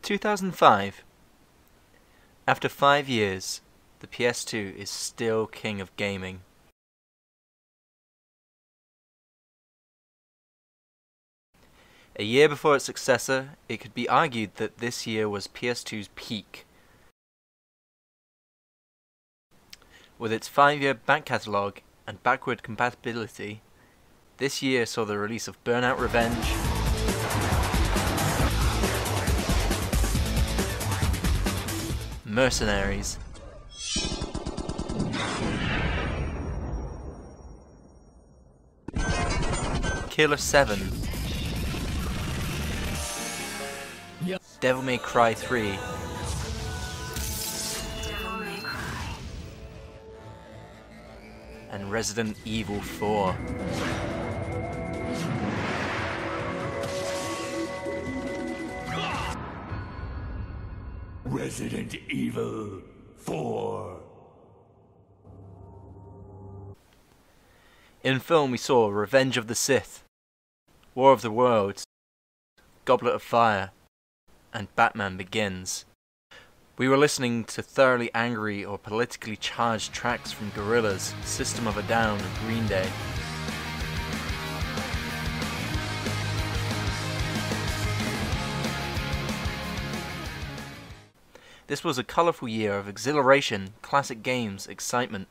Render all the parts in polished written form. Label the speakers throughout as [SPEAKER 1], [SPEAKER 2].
[SPEAKER 1] 2005. After 5 years, the PS2 is still king of gaming. A year before its successor, it could be argued that this year was PS2's peak. With its 5-year back catalogue and backward compatibility, this year saw the release of Burnout Revenge, Mercenaries, Killer 7, Devil May Cry 3, and Resident Evil 4.
[SPEAKER 2] Resident Evil 4.
[SPEAKER 1] In film we saw Revenge of the Sith, War of the Worlds, Goblet of Fire, and Batman Begins. We were listening to thoroughly angry or politically charged tracks from Gorillaz, System of a Down, and Green Day. This was a colourful year of exhilaration, classic games, excitement,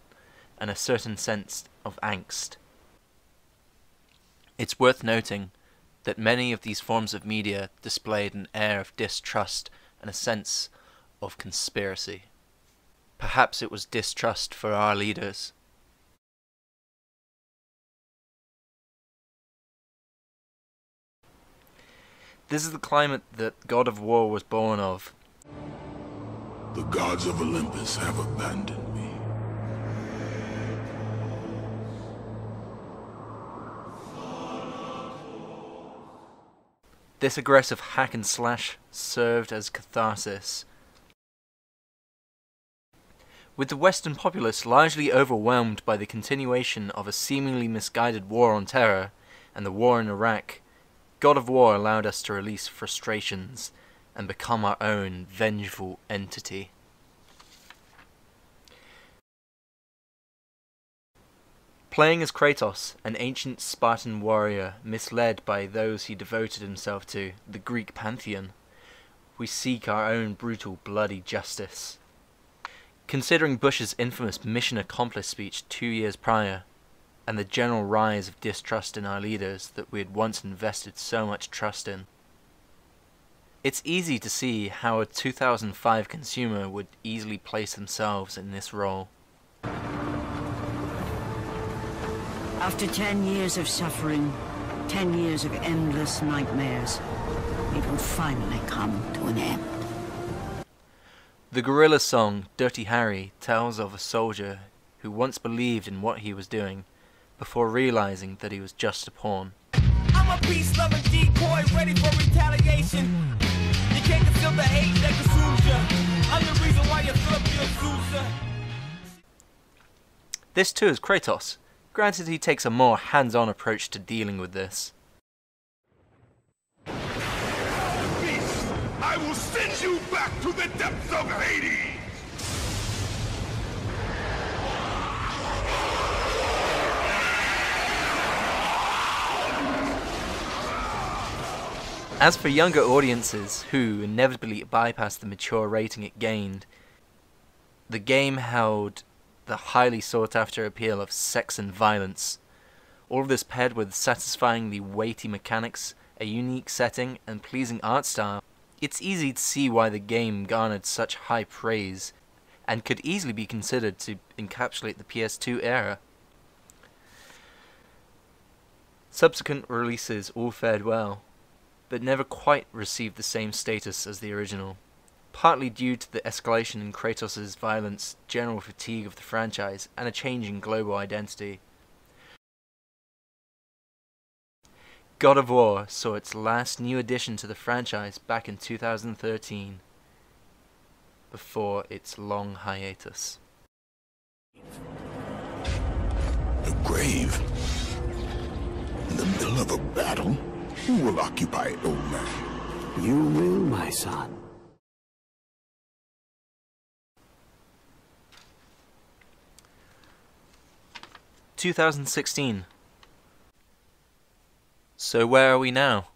[SPEAKER 1] and a certain sense of angst. It's worth noting that many of these forms of media displayed an air of distrust and a sense of conspiracy. Perhaps it was distrust for our leaders. This is the climate that God of War was born of.
[SPEAKER 2] The gods of Olympus have abandoned me.
[SPEAKER 1] This aggressive hack and slash served as catharsis. With the Western populace largely overwhelmed by the continuation of a seemingly misguided war on terror and the war in Iraq, God of War allowed us to release frustrations and become our own vengeful entity. Playing as Kratos, an ancient Spartan warrior misled by those he devoted himself to, the Greek pantheon, we seek our own brutal, bloody justice. Considering Bush's infamous mission accomplished speech 2 years prior, and the general rise of distrust in our leaders that we had once invested so much trust in, it's easy to see how a 2005 consumer would easily place themselves in this role.
[SPEAKER 3] After 10 years of suffering, 10 years of endless nightmares, it will finally come to an end.
[SPEAKER 1] The Gorillaz song Dirty Harry tells of a soldier who once believed in what he was doing before realizing that he was just a pawn.
[SPEAKER 4] I'm a peace-loving decoy ready for retaliation. You can't conceal the hate that consumes you. I'm the reason why you fill up your Sousa.
[SPEAKER 1] This too is Kratos. Granted, he takes a more hands-on approach to dealing with this.
[SPEAKER 2] Beast, I will send you back to the depths of Hades!
[SPEAKER 1] As for younger audiences who inevitably bypassed the mature rating it gained, the game held the highly sought-after appeal of sex and violence. All of this paired with satisfyingly weighty mechanics, a unique setting, and pleasing art style. It's easy to see why the game garnered such high praise, and could easily be considered to encapsulate the PS2 era. Subsequent releases all fared well, but never quite received the same status as the original, partly due to the escalation in Kratos' violence, general fatigue of the franchise, and a change in global identity. God of War saw its last new addition to the franchise back in 2013, before its long hiatus.
[SPEAKER 2] A grave? In the middle of a battle? Who will occupy it, old man?
[SPEAKER 5] You will, my son.
[SPEAKER 1] 2016. So where are we now?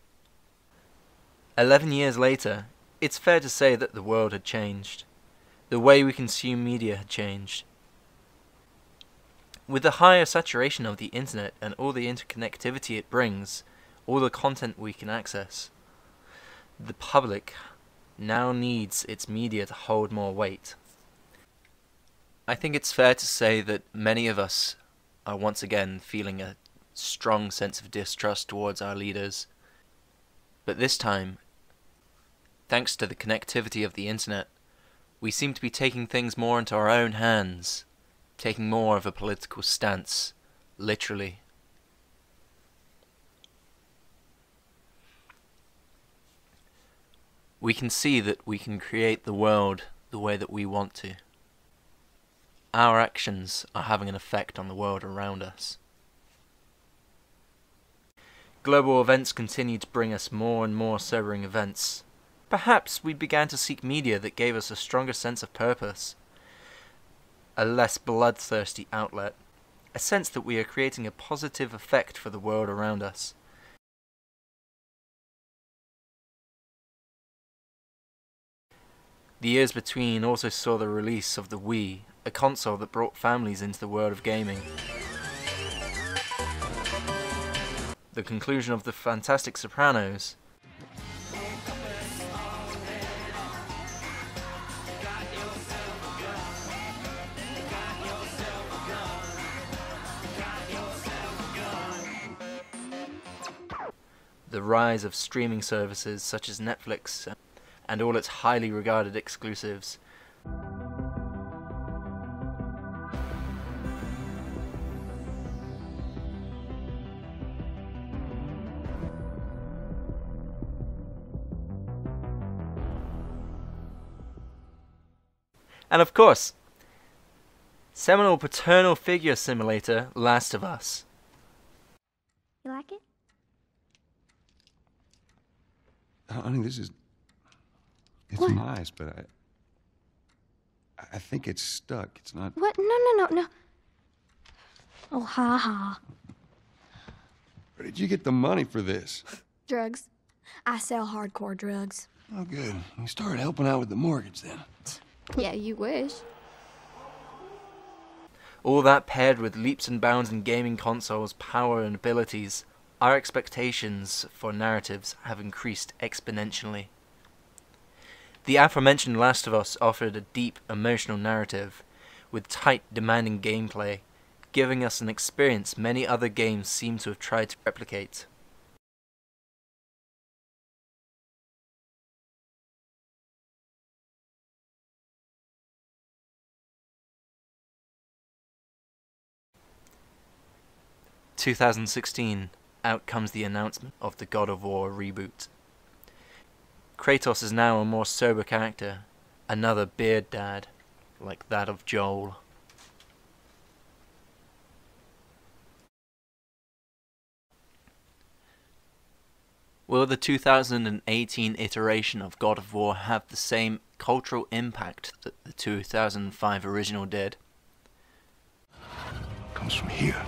[SPEAKER 1] 11 years later, it's fair to say that the world had changed. The way we consume media had changed. With the higher saturation of the internet and all the interconnectivity it brings, all the content we can access, the public now needs its media to hold more weight. I think it's fair to say that many of us are once again feeling a strong sense of distrust towards our leaders. But this time, thanks to the connectivity of the internet, we seem to be taking things more into our own hands, taking more of a political stance, literally. We can see that we can create the world the way that we want to. Our actions are having an effect on the world around us. Global events continue to bring us more and more sobering events. Perhaps we began to seek media that gave us a stronger sense of purpose, a less bloodthirsty outlet, a sense that we are creating a positive effect for the world around us. The years between also saw the release of the Wii, a console that brought families into the world of gaming. The conclusion of The Fantastic Sopranos. The rise of streaming services such as Netflix and all its highly regarded exclusives. And of course, seminal paternal figure simulator Last of Us.
[SPEAKER 5] You like it?
[SPEAKER 6] Honey, it's
[SPEAKER 5] What?
[SPEAKER 6] nice, but I think it's stuck. It's not.
[SPEAKER 5] What? No. Oh, ha ha.
[SPEAKER 6] Where did you get the money for this?
[SPEAKER 5] Drugs. I sell hardcore drugs.
[SPEAKER 6] Oh, good. You started helping out with the mortgage then.
[SPEAKER 5] Yeah, you wish.
[SPEAKER 1] All that paired with leaps and bounds in gaming consoles' power and abilities, our expectations for narratives have increased exponentially. The aforementioned Last of Us offered a deep, emotional narrative, with tight, demanding gameplay, giving us an experience many other games seem to have tried to replicate. In 2016, out comes the announcement of the God of War reboot. Kratos is now a more sober character, another beard dad, like that of Joel. Will the 2018 iteration of God of War have the same cultural impact that the 2005 original did?
[SPEAKER 2] Comes from here,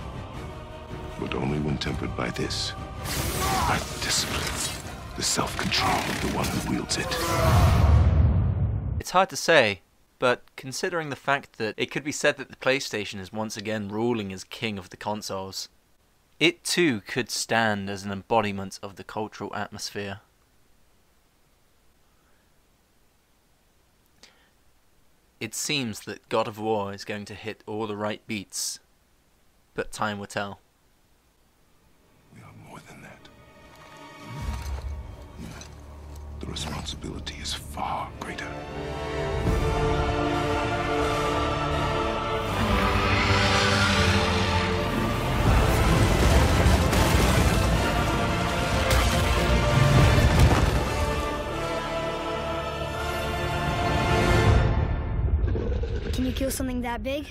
[SPEAKER 2] but only when tempered by this. By discipline. The self-control of the one who wields it.
[SPEAKER 1] It's hard to say, but considering the fact that it could be said that the PlayStation is once again ruling as king of the consoles, it too could stand as an embodiment of the cultural atmosphere. It seems that God of War is going to hit all the right beats, but time will tell.
[SPEAKER 2] We are more than that. The responsibility is far greater.
[SPEAKER 5] Can you kill something that big?